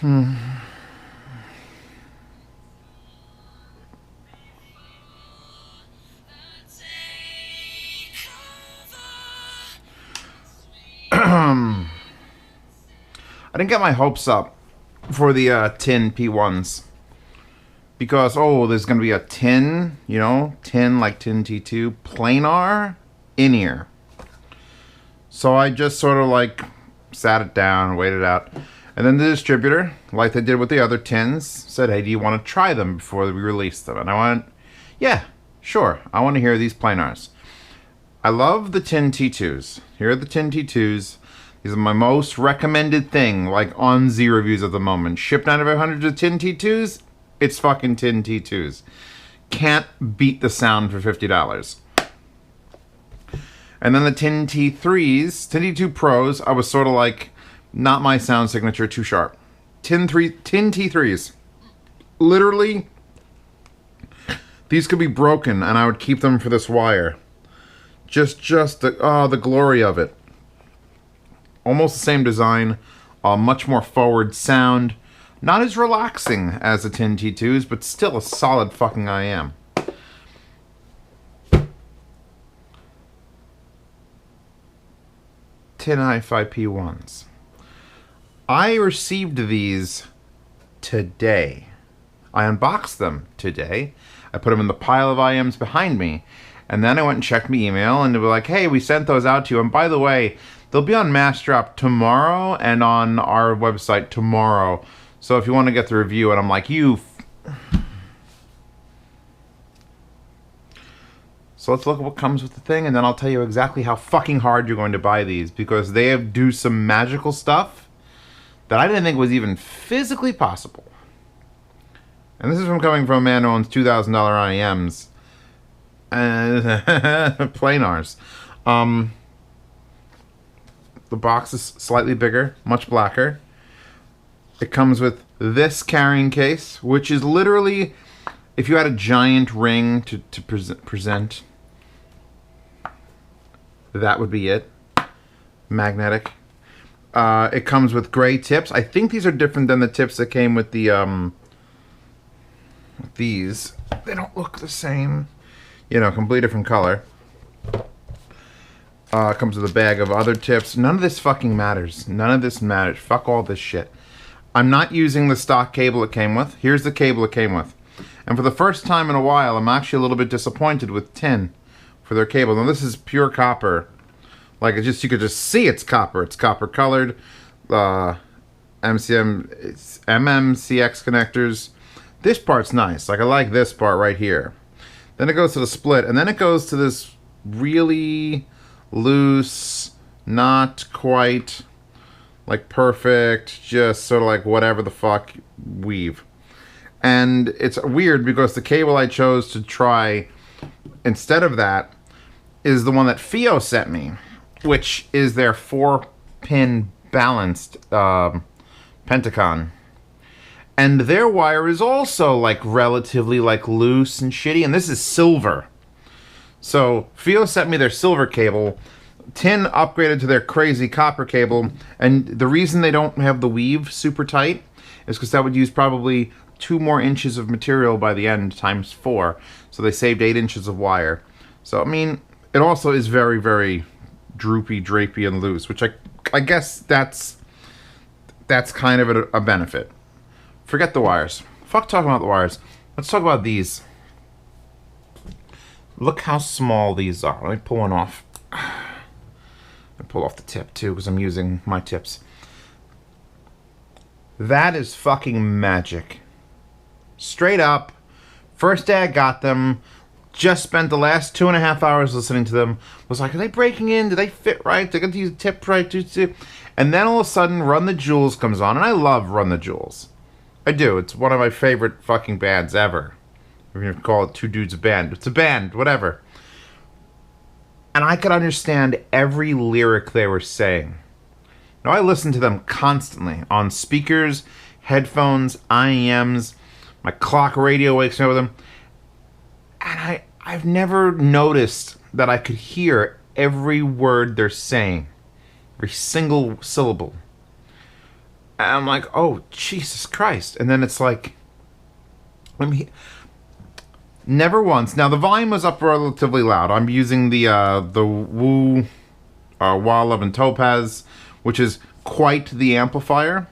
I didn't get my hopes up for the tin P1s. Because, there's going to be a tin, tin like tin T2, planar in-ear. So I just sort of like sat it down and waited out. And then the distributor, like they did with the other tins, said, hey, do you want to try them before we release them? And I went, yeah, sure. I want to hear these planars. I love the tin T2s. Here are the tin T2s. These are my most recommended thing, like on Z reviews at the moment. Shipped 9500 of tin T2s, it's fucking tin T2s. Can't beat the sound for $50. And then the tin T3s, tin T2 Pros, I was sort of like, not my sound signature, too sharp. Tin T3s. Literally, these could be broken and I would keep them for this wire. Just the glory of it. Almost the same design, much more forward sound. Not as relaxing as the tin T2s, but still a solid fucking IEM. Tin Hi-Fi P1s. I received these today. I unboxed them today. I put them in the pile of IEMs behind me. And then I went and checked my email, and they were like, hey, we sent those out to you. And by the way, they'll be on Mass Drop tomorrow and on our website tomorrow. So if you want to get the review, and I'm like, So let's look at what comes with the thing, and then I'll tell you exactly how fucking hard you're going to buy these, because they do some magical stuff that I didn't think was even physically possible. And this is coming from a man who owns $2,000 IEMs. Planars. The box is slightly bigger, much blacker. It comes with this carrying case, which is literally, if you had a giant ring to present, that would be it. Magnetic. It comes with gray tips. I think these are different than the tips that came with the, these. They don't look the same. Completely different color. Comes with a bag of other tips. None of this fucking matters. None of this matters. Fuck all this shit. I'm not using the stock cable it came with. Here's the cable it came with. And for the first time in a while, I'm actually a little bit disappointed with tin for their cable. Now this is pure copper. Like you could just see it's copper. It's copper colored. it's MMCX connectors. This part's nice. Like I like this part right here. Then it goes to the split, and then it goes to this really loose, not quite like perfect, just sort of like whatever the fuck weave. And it's weird because the cable I chose to try instead of that is the one that FIO sent me, which is their 4-pin balanced Pentacon. And their wire is also like relatively like loose and shitty, and this is silver. So FIO sent me their silver cable. Tin upgraded to their crazy copper cable, and the reason they don't have the weave super tight is because that would use probably 2 more inches of material by the end times 4. So they saved 8 inches of wire. So I mean, it also is very, very droopy, drapey, and loose, which I guess that's kind of a benefit. Forget the wires. Fuck talking about the wires. Let's talk about these. Look how small these are. Let me pull one off. I pull off the tip too because I'm using my tips. That is fucking magic. Straight up. First day I got them. Just spent the last 2.5 hours listening to them. Was like, are they breaking in? Do they fit right? They got to use the tip right? And then all of a sudden, Run the Jewels comes on. And I love Run the Jewels. I do. It's one of my favorite fucking bands ever. If you call it Two Dudes a Band. It's a band. Whatever. And I could understand every lyric they were saying. Now, I listen to them constantly on speakers, headphones, IEMs. My clock radio wakes me up with them. And I've never noticed that I could hear every word they're saying. Every single syllable. And I'm like, oh, Jesus Christ. And then it's like, I mean, never once. Now, the volume was up relatively loud. I'm using the Woo Wild Love and Topaz, which is quite the amplifier.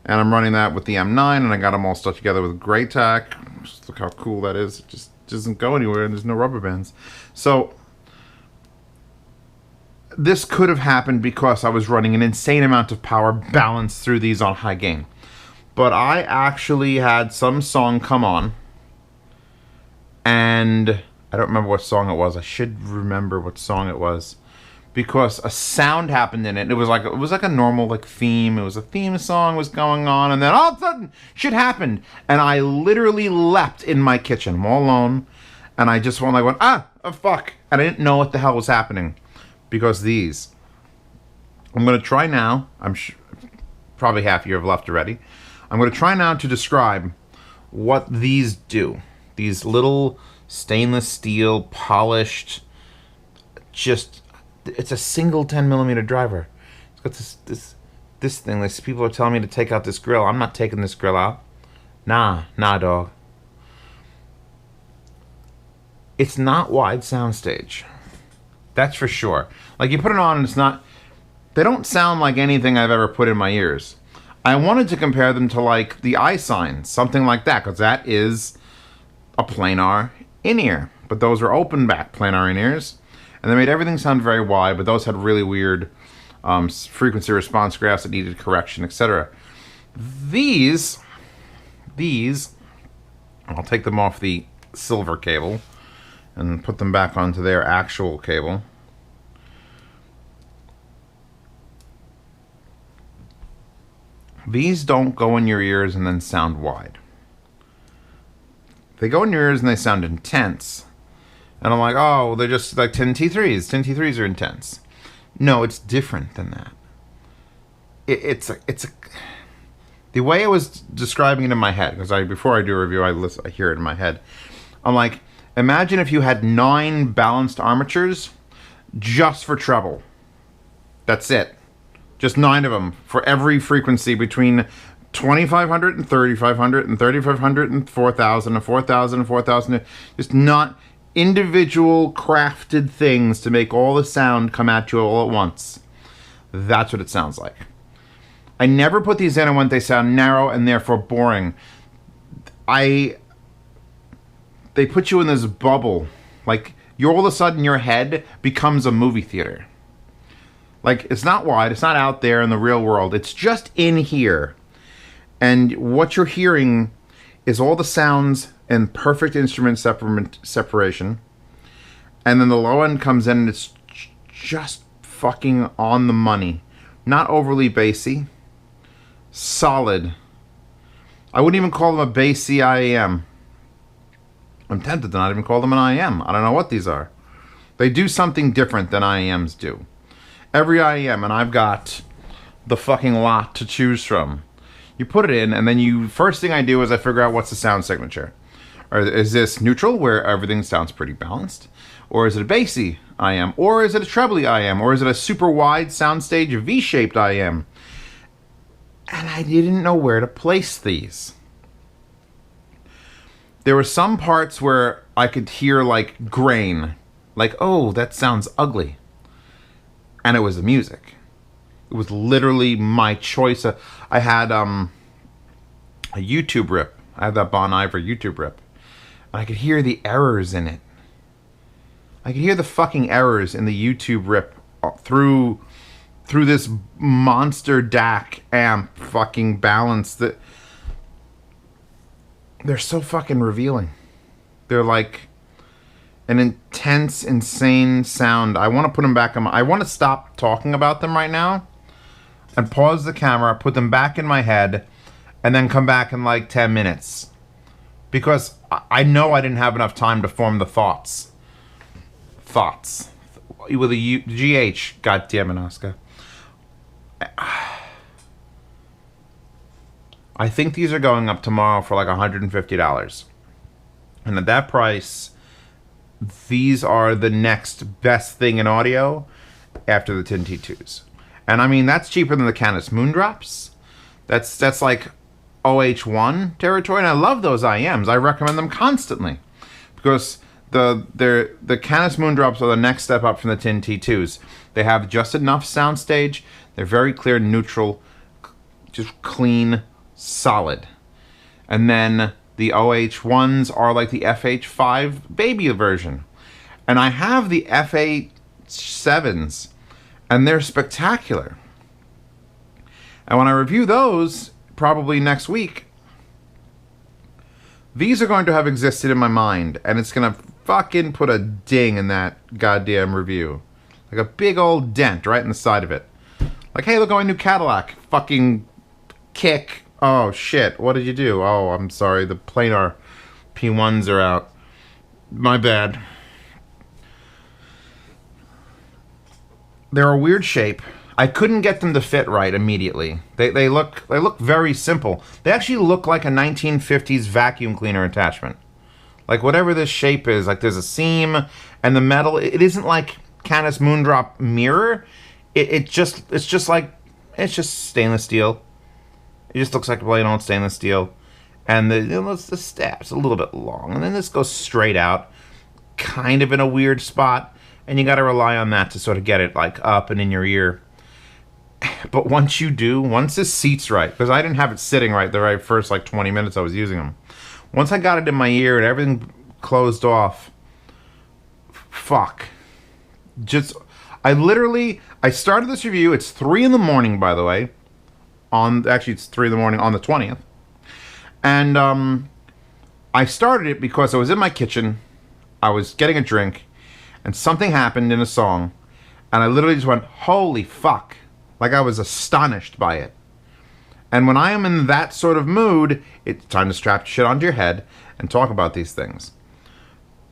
And I'm running that with the M9, and I got them all stuck together with Graytac. Just look how cool that is. It just doesn't go anywhere, and there's no rubber bands. So this could have happened because I was running an insane amount of power balanced through these on high gain. But I actually had some song come on, and I don't remember what song it was. I should remember what song it was, because a sound happened in it. It was like a normal like theme. It was a theme song was going on, and then all of a sudden shit happened, and I literally leapt in my kitchen. I'm all alone, and I just went like, oh fuck, and I didn't know what the hell was happening, because these. I'm gonna try now. I'm probably half a year have left already. I'm gonna try now to describe what these do. These little stainless steel polished, just. It's a single 10mm driver. It's got this thing. Like, people are telling me to take out this grill. I'm not taking this grill out. Nah, dog. It's not Wide Soundstage. That's for sure. Like, you put it on and it's not... They don't sound like anything I've ever put in my ears. I wanted to compare them to, like, the iSign. Something like that, because that is a planar in-ear. But those are open back planar in-ears. And they made everything sound very wide, but those had really weird frequency response graphs that needed correction, etc. These, I'll take them off the silver cable and put them back onto their actual cable. These don't go in your ears and then sound wide. They go in your ears and they sound intense. And I'm like, oh, they're just like 10 T3s. 10 T3s are intense. No, it's different than that. It's the way I was describing it in my head, because before I do a review, I hear it in my head. I'm like, imagine if you had 9 balanced armatures just for treble. That's it. Just 9 of them for every frequency between 2500 and 3500 and 3500 and 4000 and 4000 and 4000. Just not individual crafted things to make all the sound come at you all at once. That's what it sounds like. I never put these in when they sound narrow and therefore boring. They put you in this bubble. Like, all of a sudden your head becomes a movie theater. Like, it's not wide, it's not out there in the real world, it's just in here. And what you're hearing is all the sounds and perfect instrument separation. And then the low end comes in and it's just fucking on the money. Not overly bassy. Solid. I wouldn't even call them a bassy IEM. I'm tempted to not even call them an IEM. I don't know what these are. They do something different than IEMs do. Every IEM, and I've got the fucking lot to choose from. You put it in, and then first thing I do is I figure out what's the sound signature. Or is this neutral, where everything sounds pretty balanced? Or is it a bassy IEM? Or is it a trebly IEM? Or is it a super wide soundstage V-shaped IEM? And I didn't know where to place these. There were some parts where I could hear, like, grain. Like, oh, that sounds ugly. And it was the music. It was literally my choice. I had a YouTube rip. I had that Bon Iver YouTube rip. And I could hear the errors in it. I could hear the fucking errors in the YouTube rip through this monster DAC amp fucking balance that they're so fucking revealing. They're like an intense, insane sound. I want to put them back on I want to stop talking about them right now and pause the camera, put them back in my head, and then come back in like 10 minutes. Because I know I didn't have enough time to form the thoughts. Thoughts. With a GH. God damn it, Oscar. I think these are going up tomorrow for like $150. And at that price, these are the next best thing in audio after the 10 T2s. And I mean, that's cheaper than the Canis Moondrops. That's like OH1 territory, and I love those IEMs. I recommend them constantly because the Canis Moondrops are the next step up from the Tin T2s. They have just enough soundstage. They're very clear, neutral, just clean, solid. And then the OH1s are like the FH5 baby version. And I have the FH7s, and they're spectacular. And when I review those, probably next week, these are going to have existed in my mind, and it's going to fucking put a ding in that goddamn review. Like a big old dent right in the side of it. Like, hey, look at my new Cadillac. Fucking kick. Oh, shit. What did you do? Oh, I'm sorry. The planar P1s are out. My bad. They're a weird shape. I couldn't get them to fit right immediately. They look very simple. They actually look like a 1950s vacuum cleaner attachment. Like whatever this shape is, like there's a seam and the metal. It isn't like Canis Moondrop mirror. It's just stainless steel. It just looks like plain old stainless steel, and the stab's a little bit long, and then this goes straight out, kind of in a weird spot, and you got to rely on that to sort of get it like up and in your ear. But once this seat's right, because I didn't have it sitting right the very first like 20 minutes I was using them. Once I got it in my ear and everything closed off, fuck. I started this review, it's 3 in the morning, by the way. It's 3 in the morning on the 20th. And I started it because I was in my kitchen, I was getting a drink, and something happened in a song, and I literally just went, holy fuck. Like I was astonished by it. And when I am in that sort of mood, it's time to strap shit onto your head and talk about these things.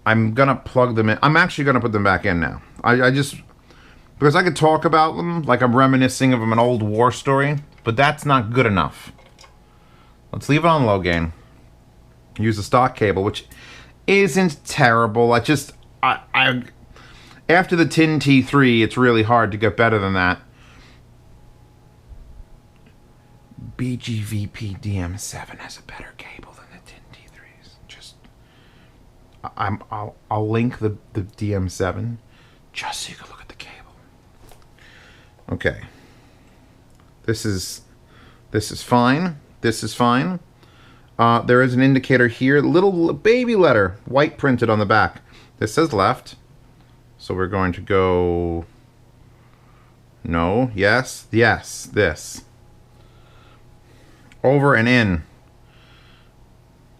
I'm gonna plug them in. I'm actually gonna put them back in now. I just, because I could talk about them like I'm reminiscing of an old war story, but that's not good enough. Let's leave it on low gain. Use the stock cable, which isn't terrible. I after the Tin T3, it's really hard to get better than that. BGVP DM7 has a better cable than the Tin T3s. I'll link the DM7 just so you can look at the cable. Okay. This is fine. This is fine. There is an indicator here, little baby letter, white printed on the back. This says left. So we're going to go no, yes, this. Over and in.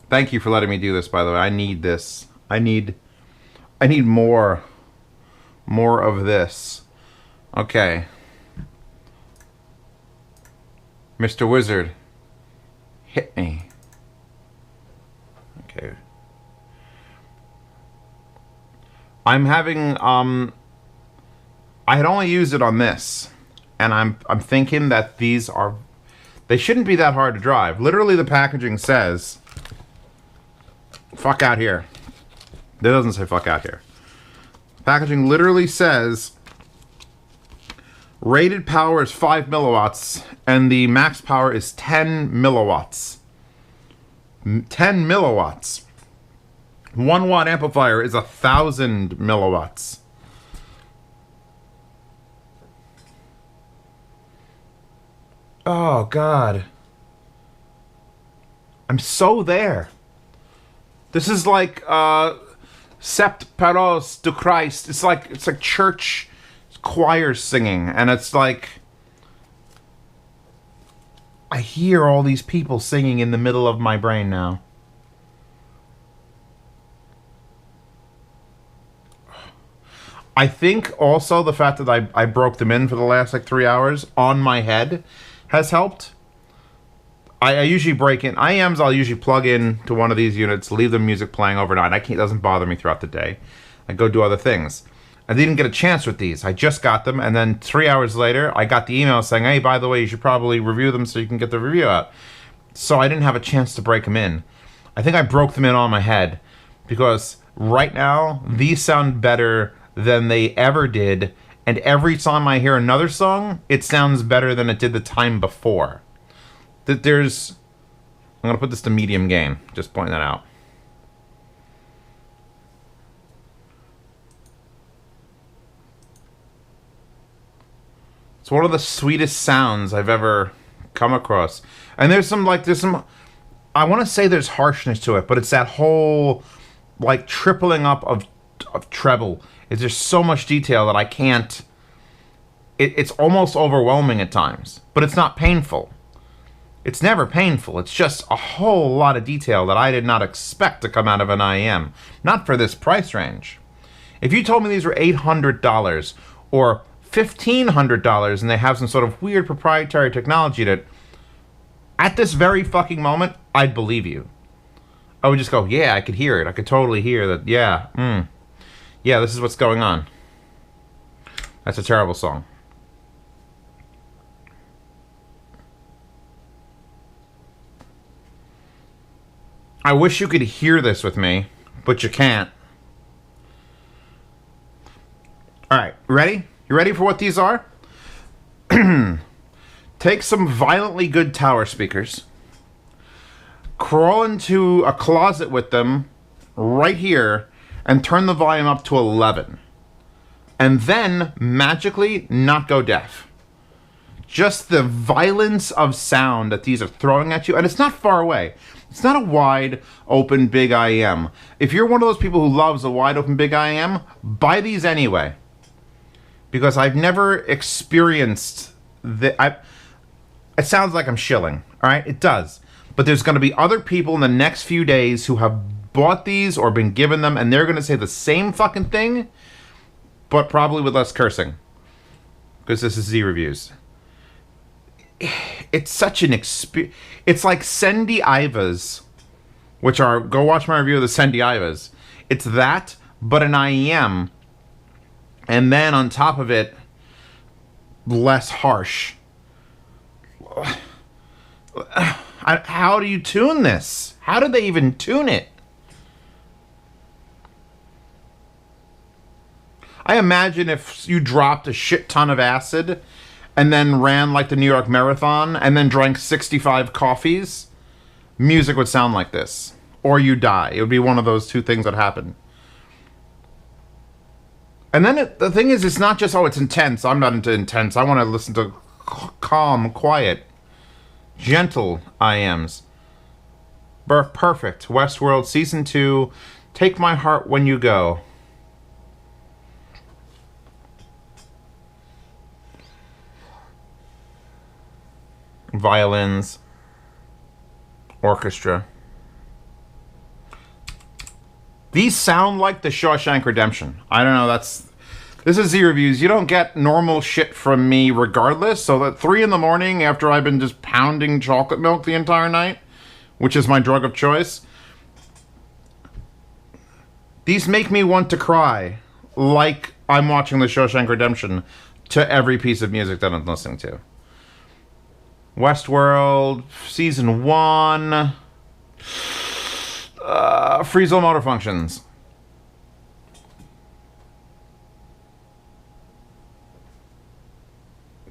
Thank you for letting me do this, by the way. I need this. I need more of this. Okay. Mr. Wizard, hit me. Okay. I'm having I had only used it on this, and I'm thinking that they shouldn't be that hard to drive. Literally, the packaging says, fuck out here. It doesn't say fuck out here. Packaging literally says, rated power is 5 milliwatts, and the max power is 10 milliwatts. 10 milliwatts. 1 watt amplifier is 1,000 milliwatts. Oh, God. I'm so there. This is like, Sept Paros to Christ. It's like church choirs singing. And it's like, I hear all these people singing in the middle of my brain now. I think also the fact that I broke them in for the last like 3 hours on my head has helped. I usually break in IEMs. I'll usually plug in to one of these units, leave the music playing overnight. It doesn't bother me throughout the day. I go do other things. I didn't get a chance with these. I just got them, and then 3 hours later, I got the email saying, "Hey, by the way, you should probably review them so you can get the review out." So I didn't have a chance to break them in. I think I broke them in on my head because right now these sound better than they ever did, and every time I hear another song, it sounds better than it did the time before. that there's... I'm going to put this to medium gain. Just pointing that out. It's one of the sweetest sounds I've ever come across. And there's some, I want to say there's harshness to it, but it's that whole, like, tripling up of treble. It's just so much detail that I can't... It's almost overwhelming at times, but it's not painful. It's never painful. It's just a whole lot of detail that I did not expect to come out of an IEM. Not for this price range. If you told me these were $800 or $1,500 and they have some sort of weird proprietary technology that, at this very fucking moment, I'd believe you. I would just go, yeah, I could hear it. I could totally hear that, yeah, yeah, this is what's going on. That's a terrible song. I wish you could hear this with me, but you can't. Alright, ready? You ready for what these are? Take some violently good tower speakers, crawl into a closet with them right here, and turn the volume up to 11. And then, magically, not go deaf. Just the violence of sound that these are throwing at you, and it's not far away. It's not a wide, open, big IEM. If you're one of those people who loves a wide, open, big IEM, buy these anyway. Because I've never experienced the... It sounds like I'm shilling, alright? It does. But there's going to be other people in the next few days who have bought these or been given them, and they're going to say the same fucking thing, but probably with less cursing. Because this is Z-Reviews. It's such an experience. It's like Sendi Ivas, which are... Go watch my review of the Sendi Ivas. It's that, but an IEM. And then on top of it, less harsh. How do you tune this? How did they even tune it? I imagine if you dropped a shit ton of acid and then ran like the New York Marathon and then drank 65 coffees, music would sound like this. Or you die. It would be one of those two things that happen. And then the thing is, it's not just, oh, it's intense. I'm not into intense. I want to listen to calm, quiet, gentle IEMs. Perfect. Westworld Season 2. Take My Heart When You Go. Violins. Orchestra. These sound like the Shawshank Redemption. I don't know, this is Z-Reviews. You don't get normal shit from me regardless, so at 3 in the morning after I've been just pounding chocolate milk the entire night, which is my drug of choice, these make me want to cry like I'm watching the Shawshank Redemption to every piece of music that I'm listening to. Westworld, Season 1... Friesel Motor Functions.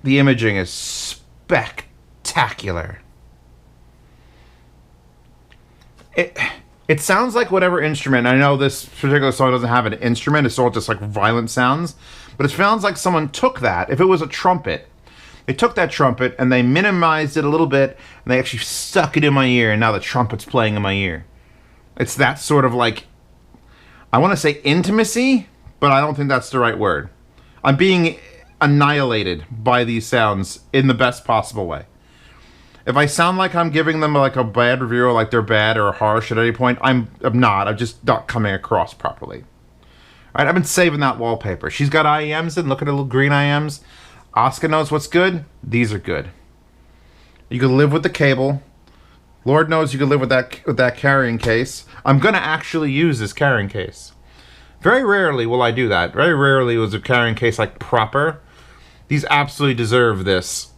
The imaging is spectacular. It sounds like whatever instrument. I know this particular song doesn't have an instrument. It's all just like violent sounds. But it sounds like someone took that. If it was a trumpet, they took that trumpet and they minimized it a little bit and they actually stuck it in my ear, and now the trumpet's playing in my ear. It's that sort of like, I want to say intimacy, but I don't think that's the right word. I'm being annihilated by these sounds in the best possible way. If I sound like I'm giving them like a bad review or like they're bad or harsh at any point, I'm not. I'm just not coming across properly. All right, I've been saving that wallpaper. She's got IEMs in. Look at the little green IEMs. Oscar knows what's good. These are good. You can live with the cable. Lord knows you can live with that carrying case. I'm going to actually use this carrying case. Very rarely will I do that. Very rarely was a carrying case like proper. These absolutely deserve this.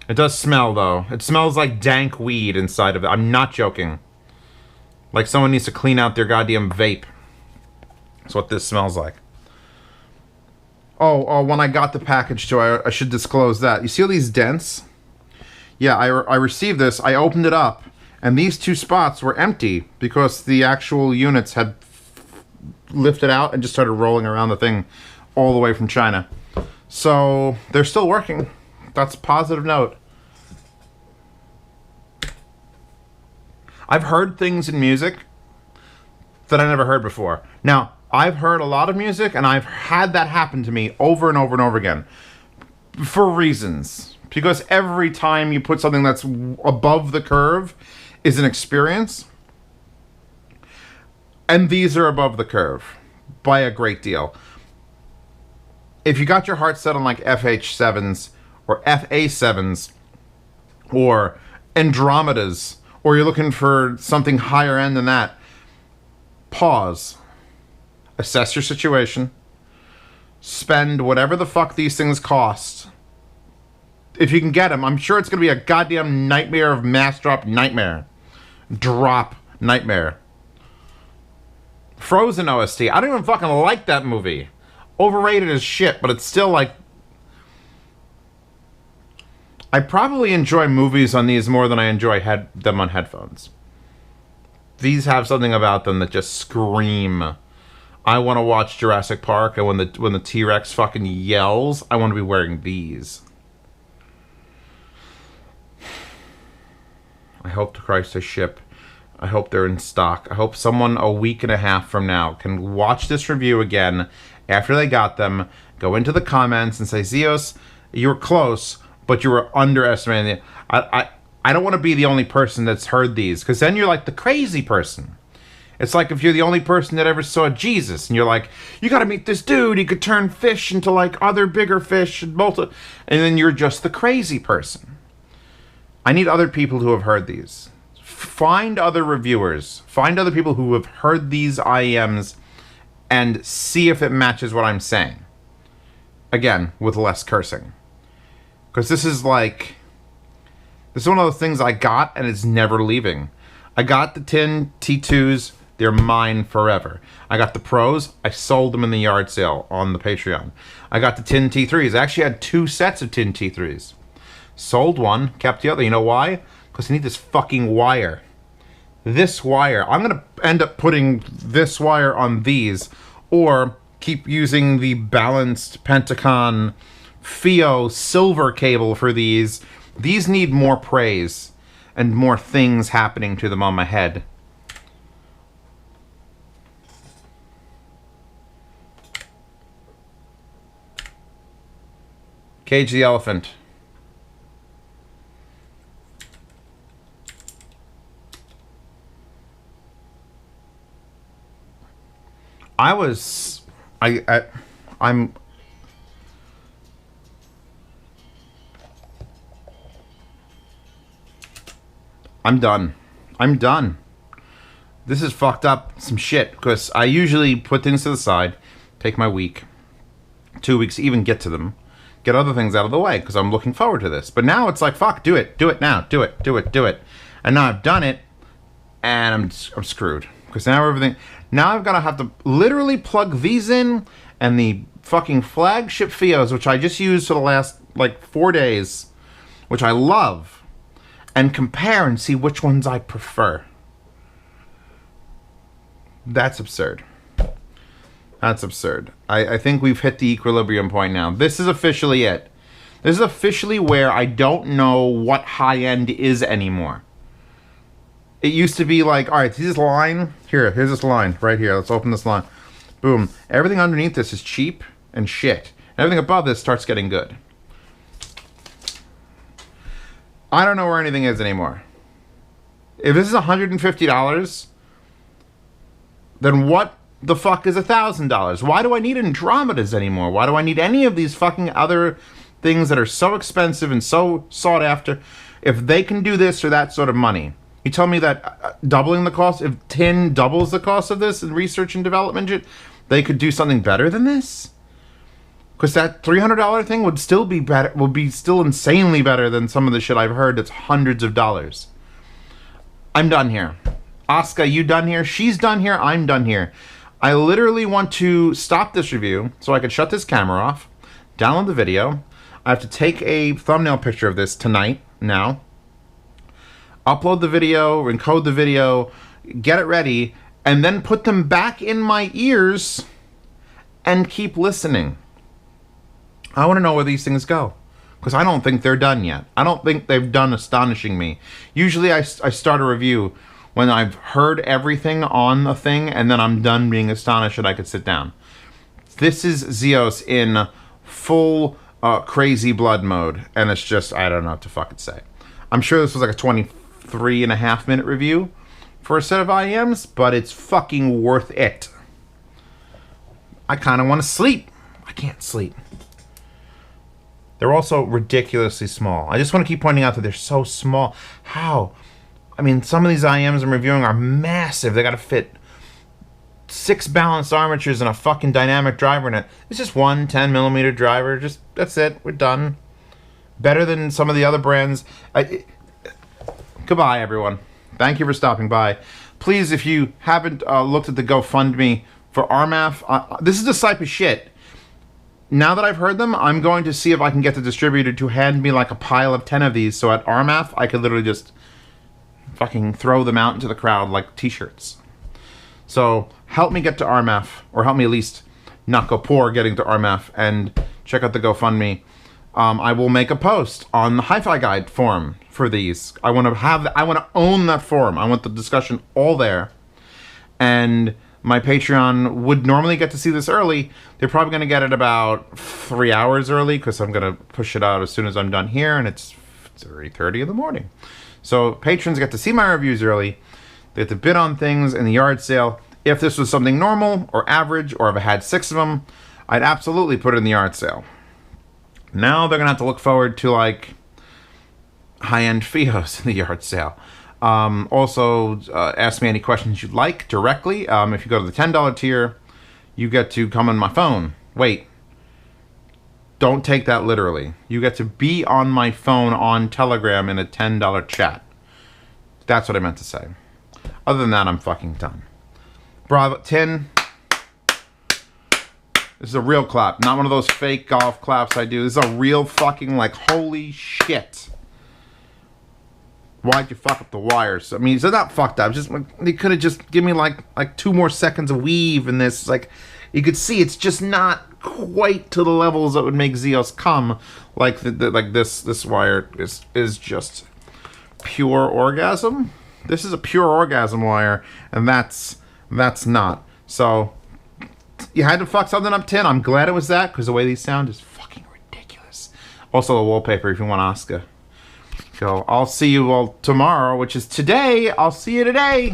It does smell, though. It smells like dank weed inside of it. I'm not joking. Like someone needs to clean out their goddamn vape. That's what this smells like. Oh, when I got the package too, I should disclose that. You see all these dents? Yeah, I received this. I opened it up, and these two spots were empty because the actual units had lifted out and just started rolling around the thing all the way from China. So they're still working. That's a positive note. I've heard things in music that I never heard before. Now, I've heard a lot of music, and I've had that happen to me over and over and over again. For reasons. Because every time you put something that's above the curve is an experience. And these are above the curve by a great deal. If you got your heart set on like FH7s or FA7s or Andromedas, or you're looking for something higher end than that, pause. Assess your situation. Spend whatever the fuck these things cost. If you can get them, I'm sure it's going to be a goddamn nightmare of mass drop nightmare. Drop nightmare. Frozen OST. I don't even fucking like that movie. Overrated as shit, but it's still like... I probably enjoy movies on these more than I enjoy them on headphones. These have something about them that just scream. I want to watch Jurassic Park, and when the T-Rex fucking yells, I want to be wearing these. I hope to Christ they ship. I hope they're in stock. I hope someone a week and a half from now can watch this review again after they got them, go into the comments and say, Zeos, you were close, but you were underestimating it. I don't want to be the only person that's heard these, because then you're like the crazy person. It's like if you're the only person that ever saw Jesus, and you're like, you gotta meet this dude, he could turn fish into like other bigger fish, and then you're just the crazy person. I need other people who have heard these. Find other reviewers. Find other people who have heard these IEMs and see if it matches what I'm saying. Again, with less cursing. Because this is like... This is one of those things I got and it's never leaving. I got the tin T2s. They're mine forever. I got the Pros. I sold them in the yard sale on the Patreon. I got the tin T3s. I actually had 2 sets of tin T3s. Sold one, kept the other. You know why? Because I need this fucking wire. This wire. I'm going to end up putting this wire on these, or keep using the balanced Pentacon Fio silver cable for these. These need more praise and more things happening to them on my head. Cage the elephant. I'm done. I'm done. This is fucked up some shit, because I usually put things to the side, take my week, 2 weeks to even get to them, get other things out of the way, because I'm looking forward to this. But now it's like, fuck, do it now, do it. And now I've done it, and I'm screwed. Because now I'm gonna have to literally plug these in, and the fucking flagship Fios, which I just used for the last, like, 4 days, which I love, and compare and see which ones I prefer. That's absurd. That's absurd. I think we've hit the equilibrium point now. This is officially it. This is officially where I don't know what high-end is anymore. It used to be like, alright, see this line? Here's this line right here. Let's open this line. Boom. Everything underneath this is cheap and shit. Everything above this starts getting good. I don't know where anything is anymore. If this is $150, then what the fuck is $1,000? Why do I need Andromedas anymore? Why do I need any of these fucking other things that are so expensive and so sought after? If they can do this for that sort of money, you tell me that doubling the cost, if tin doubles the cost of this in research and development, they could do something better than this? Because that $300 thing would still be better, would be still insanely better than some of the shit I've heard that's hundreds of dollars. I'm done here. Asuka, you done here? She's done here. I'm done here. I literally want to stop this review so I can shut this camera off, download the video. I have to take a thumbnail picture of this tonight, now, upload the video, encode the video, get it ready, and then put them back in my ears and keep listening. I want to know where these things go, because I don't think they're done yet. I don't think they've done astonishing me. Usually I start a review when I've heard everything on the thing, and then I'm done being astonished and I could sit down. This is Zeos in full crazy blood mode, and it's just, I don't know what to fucking say. I'm sure this was like a 23.5-minute review for a set of IEMs, but it's fucking worth it. I kind of want to sleep. I can't sleep. They're also ridiculously small. I just want to keep pointing out that they're so small. How? I mean, some of these IEMs I'm reviewing are massive. They got to fit 6 balanced armatures and a fucking dynamic driver in it. It's just one 10mm driver. Just, that's it. We're done. Better than some of the other brands. Goodbye, everyone. Thank you for stopping by. Please, if you haven't looked at the GoFundMe for RMAF, this is the type of shit. Now that I've heard them, I'm going to see if I can get the distributor to hand me like a pile of 10 of these, so at RMAF, I could literally just fucking throw them out into the crowd like t-shirts. So help me get to RMAF, or help me at least not go poor getting to RMAF, and check out the GoFundMe. I will make a post on the Hi-Fi Guide forum for these. I want to own that forum. I want the discussion all there. And my Patreon would normally get to see this early. They're probably going to get it about 3 hours early, because I'm going to push it out as soon as I'm done here, and it's 3:30 in the morning. So patrons get to see my reviews early. They get to bid on things in the yard sale. If this was something normal or average, or if I had 6 of them, I'd absolutely put it in the yard sale. Now they're going to have to look forward to, like, high-end Fios in the yard sale. Also, ask me any questions you'd like directly. If you go to the $10 tier, you get to come on my phone. Wait. Don't take that literally. You get to be on my phone on Telegram in a $10 chat. That's what I meant to say. Other than that, I'm fucking done. Bravo. 10. This is a real clap. Not one of those fake golf claps I do. This is a real fucking, like, holy shit. Why'd you fuck up the wires? I mean, it's not fucked up. Just, like, they could have just given me like 2 more seconds of weave in this. Like, you could see it's just not quite to the levels that would make Zeos come. Like this wire is just pure orgasm. This is a pure orgasm wire, and that's not. So you had to fuck something up, 10. I'm glad it was that, because the way these sound is fucking ridiculous. Also, the wallpaper, if you want Oscar. So I'll see you all tomorrow, which is today. I'll see you today.